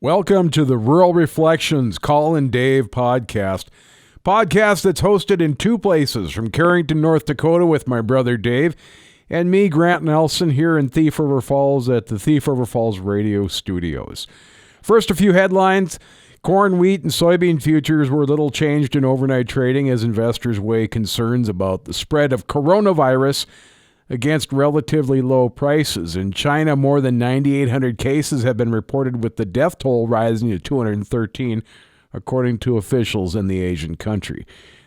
Welcome to the Rural Reflections Call and Dave podcast. Podcast that's hosted in two places, from Carrington, North Dakota with my brother Dave, and me, Grant Nelson, here in Thief River Falls at the Thief River Falls Radio Studios. First, a few headlines. Corn, wheat, and soybean futures were little changed in overnight trading as investors weigh concerns about the spread of coronavirus against relatively low prices. In China, more than 9,800 cases have been reported, with the death toll rising to 213, according to officials in the Asian country.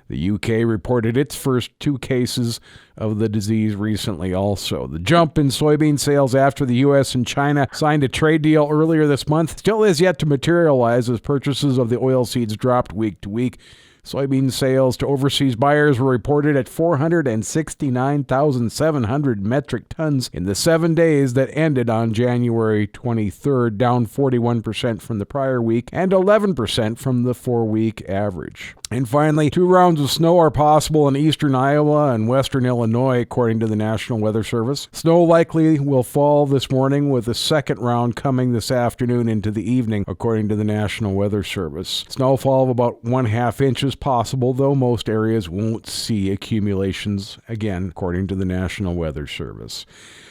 The UK reported its first 2 cases of the disease recently also. The jump in soybean sales after the U.S. and China signed a trade deal earlier this month still is yet to materialize as purchases of the oilseeds dropped week to week. Soybean sales to overseas buyers were reported at 469,700 metric tons in the 7 days that ended on January 23rd, down 41% from the prior week and 11% from the 4-week average. And finally, 2 rounds of snow are possible in eastern Iowa and western Illinois, according to the National Weather Service. Snow likely will fall this morning, with a second round coming this afternoon into the evening, according to the National Weather Service. Snowfall of about 1/2 inches possible, though most areas won't see accumulations again, according to the National Weather Service.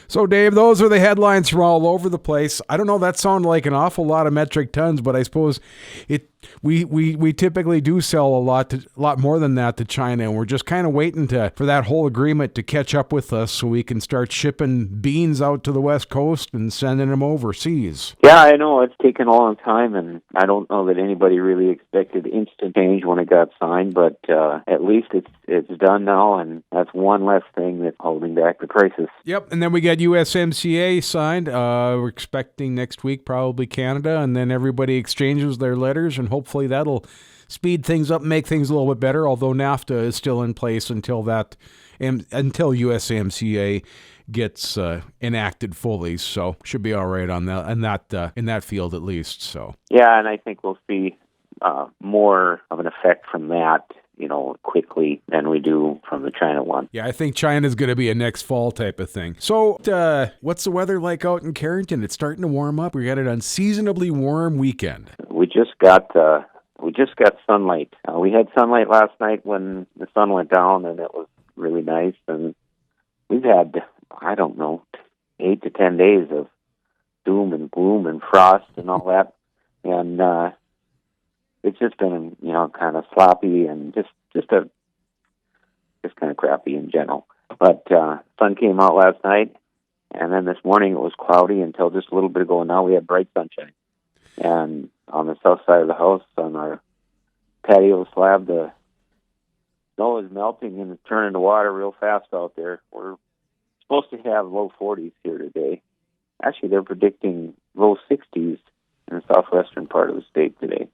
So, Dave, those are the headlines from all over the place. I don't know, that sounded like an awful lot of metric tons, but I suppose we typically do sell a lot more than that to China, and we're just kind of waiting for that whole agreement to catch up with us so we can start shipping beans out to the West Coast and sending them overseas. Yeah, I know. It's taken a long time, and I don't know that anybody really expected instant change when it got signed, but at least it's done now, and that's one less thing that's holding back the prices. Yep, and then we got USMCA signed. We're expecting next week probably Canada, and then everybody exchanges their letters, and hopefully that'll speed things up, make things a little bit better, although NAFTA is still in place until USMCA gets enacted fully, so should be all right on that in that field at least. So yeah, and I think we'll see more of an effect from that, quickly than we do from the China one. Yeah, I think China's going to be a next fall type of thing. So what's the weather like out in Carrington? It's starting to warm up. We got an unseasonably warm weekend. We just got sunlight. We had sunlight last night when the sun went down, and it was really nice. And we've had, 8 to 10 days of doom and gloom and frost and all that. And it's just been, kind of sloppy and just kind of crappy in general. But sun came out last night, and then this morning it was cloudy until just a little bit ago, and now we have bright sunshine. And on the south side of the house, on our patio slab, the snow is melting and it's turning to water real fast out there. We're supposed to have low 40s here today. Actually, they're predicting low 60s in the southwestern part of the state today.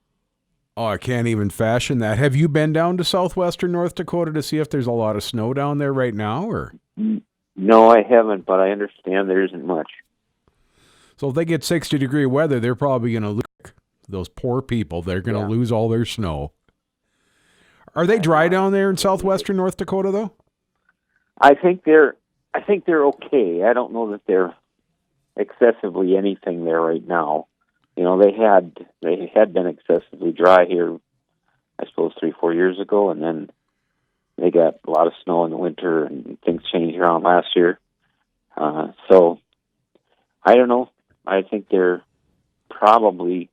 Oh, I can't even fashion that. Have you been down to southwestern North Dakota to see if there's a lot of snow down there right now? Or no, I haven't, but I understand there isn't much. So if they get 60-degree weather, they're probably going to lose. Those poor people, they're going to lose all their snow. Are they dry down there in southwestern North Dakota, though? I think they're okay. I don't know that they're excessively anything there right now. They had been excessively dry here, I suppose 3-4 years ago, and then they got a lot of snow in the winter, and things changed around last year. So I don't know. I think they're probably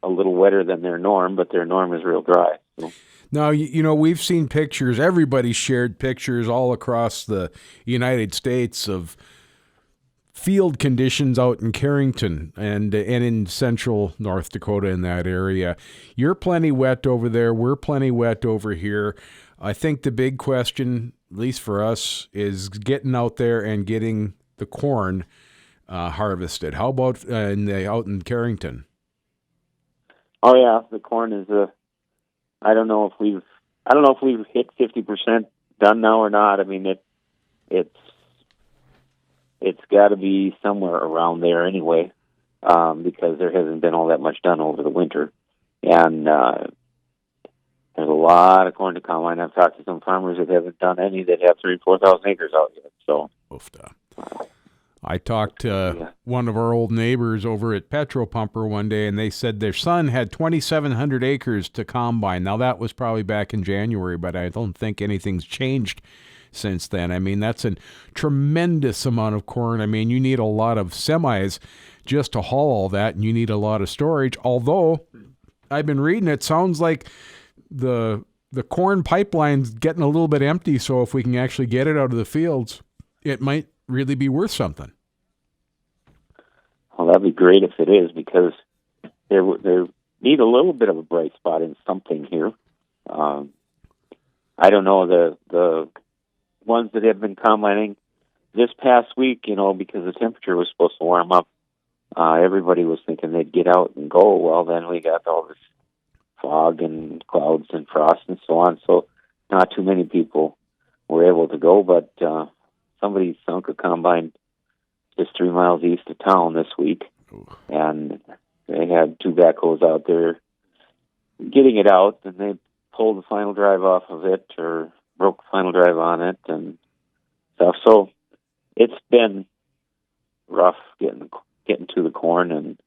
a little wetter than their norm, but their norm is real dry. So. Now, we've seen pictures. Everybody shared pictures all across the United States of field conditions out in Carrington and in central North Dakota in that area. You're plenty wet over there. We're plenty wet over here. I think the big question, at least for us, is getting out there and getting the corn harvested. How about out in Carrington? Oh yeah, the corn is I don't know if we've hit 50% done now or not. I mean, it's got to be somewhere around there anyway, because there hasn't been all that much done over the winter, and there's a lot of corn to come. I've talked to some farmers that haven't done any that have 3,000 or 4,000 acres out yet. So, I talked to one of our old neighbors over at Petro Pumper one day, and they said their son had 2,700 acres to combine. Now, that was probably back in January, but I don't think anything's changed since then. I mean, that's a tremendous amount of corn. I mean, you need a lot of semis just to haul all that, and you need a lot of storage. Although, I've been reading, it sounds like the corn pipeline's getting a little bit empty, so if we can actually get it out of the fields, it might really be worth something. Well, that'd be great if it is, because there need a little bit of a bright spot in something here. I don't know, the ones that have been combining this past week, because the temperature was supposed to warm up, everybody was thinking they'd get out and go. Well, then we got all this fog and clouds and frost and so on, so not too many people were able to go, but somebody sunk a combine just 3 miles east of town this week. Ooh. And they had 2 backhoes out there getting it out, and they pulled the final drive off of it or broke the final drive on it and stuff. So it's been rough getting to the corn, and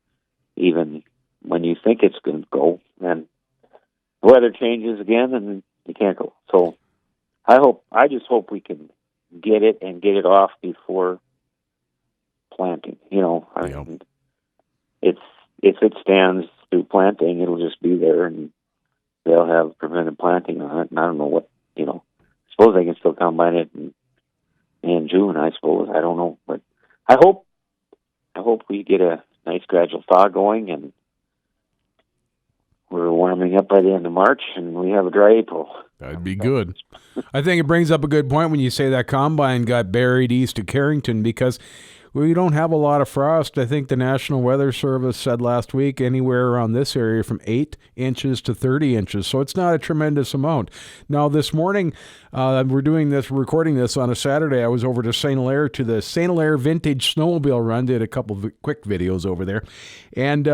even when you think it's going to go, then the weather changes again and you can't go. So I just hope we can get it and get it off before planting. I mean, if it stands through planting, it'll just be there, and they'll have prevented planting on it. And I don't know what, I suppose they can still combine it in June, I suppose. I don't know, but I hope we get a nice gradual thaw going, and we're warming up by the end of March, and we have a dry April. That'd be good. I think it brings up a good point when you say that combine got buried east of Carrington, because we don't have a lot of frost. I think the National Weather Service said last week anywhere around this area from 8 inches to 30 inches. So it's not a tremendous amount. Now, this morning, we're recording this on a Saturday. I was over to St. Hilaire to the St. Hilaire Vintage Snowmobile Run, did a couple of quick videos over there. And,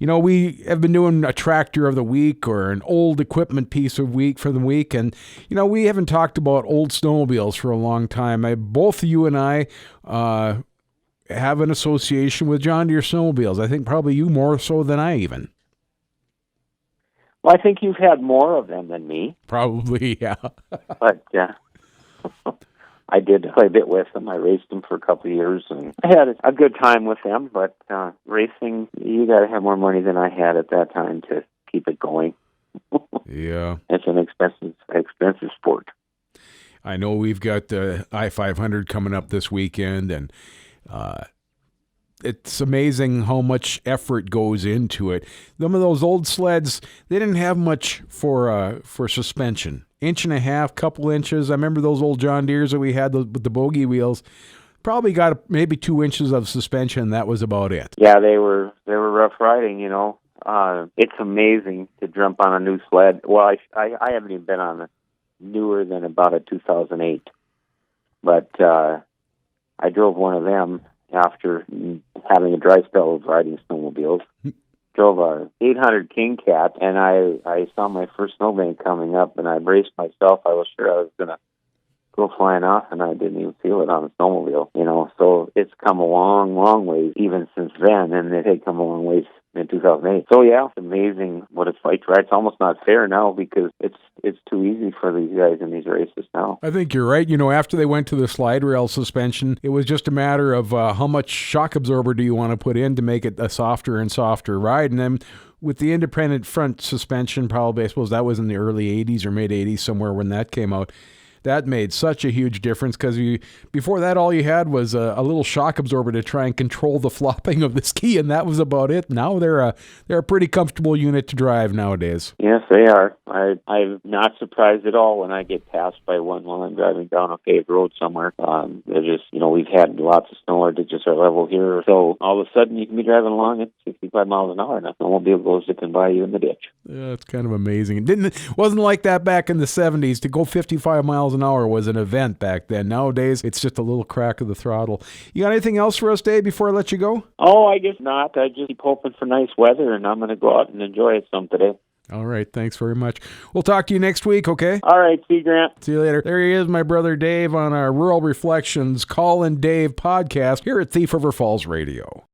we have been doing a tractor of the week or an old equipment piece of week for the week. And, we haven't talked about old snowmobiles for a long time. Both you and I, have an association with John Deere snowmobiles. I think probably you more so than I even. Well, I think you've had more of them than me. Probably, yeah. But I did play a bit with them. I raced them for a couple of years, and I had a good time with them. But racing, you got to have more money than I had at that time to keep it going. Yeah. It's an expensive sport. I know we've got the I-500 coming up this weekend, and it's amazing how much effort goes into it. Some of those old sleds, they didn't have much for suspension. 1.5 inches, couple inches. I remember those old John Deeres that we had with the bogey wheels. Probably got maybe 2 inches of suspension. That was about it. Yeah, they were rough riding. It's amazing to jump on a new sled. Well, I haven't even been on a newer than about a 2008, but I drove one of them after having a dry spell of riding snowmobiles. Drove a 800 King Cat, and I saw my first snowbank coming up, and I braced myself. I was sure I was going to go flying off, and I didn't even feel it on a snowmobile. So it's come a long, long ways even since then, and it had come a long ways in 2008. So yeah, it's amazing what it's like to ride. It's almost not fair now because it's too easy for these guys in these races now. I think you're right. After they went to the slide rail suspension, it was just a matter of how much shock absorber do you want to put in to make it a softer and softer ride. And then with the independent front suspension, probably, I suppose that was in the early 80s or mid 80s somewhere when that came out. That made such a huge difference because before that, all you had was a little shock absorber to try and control the flopping of the ski, and that was about it. Now they're a pretty comfortable unit to drive nowadays. Yes, they are. I'm not surprised at all when I get passed by one while I'm driving down a paved road somewhere. They're just, we've had lots of snow at just our level here, so all of a sudden you can be driving along at 65 miles an hour, and a snowmobile goes zipping by you in the ditch. Yeah, it's kind of amazing. It wasn't like that back in the 70s. To go 55 miles an hour was an event back then. Nowadays, it's just a little crack of the throttle. You got anything else for us, Dave, before I let you go? Oh, I guess not. I just keep hoping for nice weather, and I'm going to go out and enjoy it some today. All right. Thanks very much. We'll talk to you next week, okay? All right. See you, Grant. See you later. There he is, my brother Dave, on our Rural Reflections Call and Dave podcast here at Thief River Falls Radio.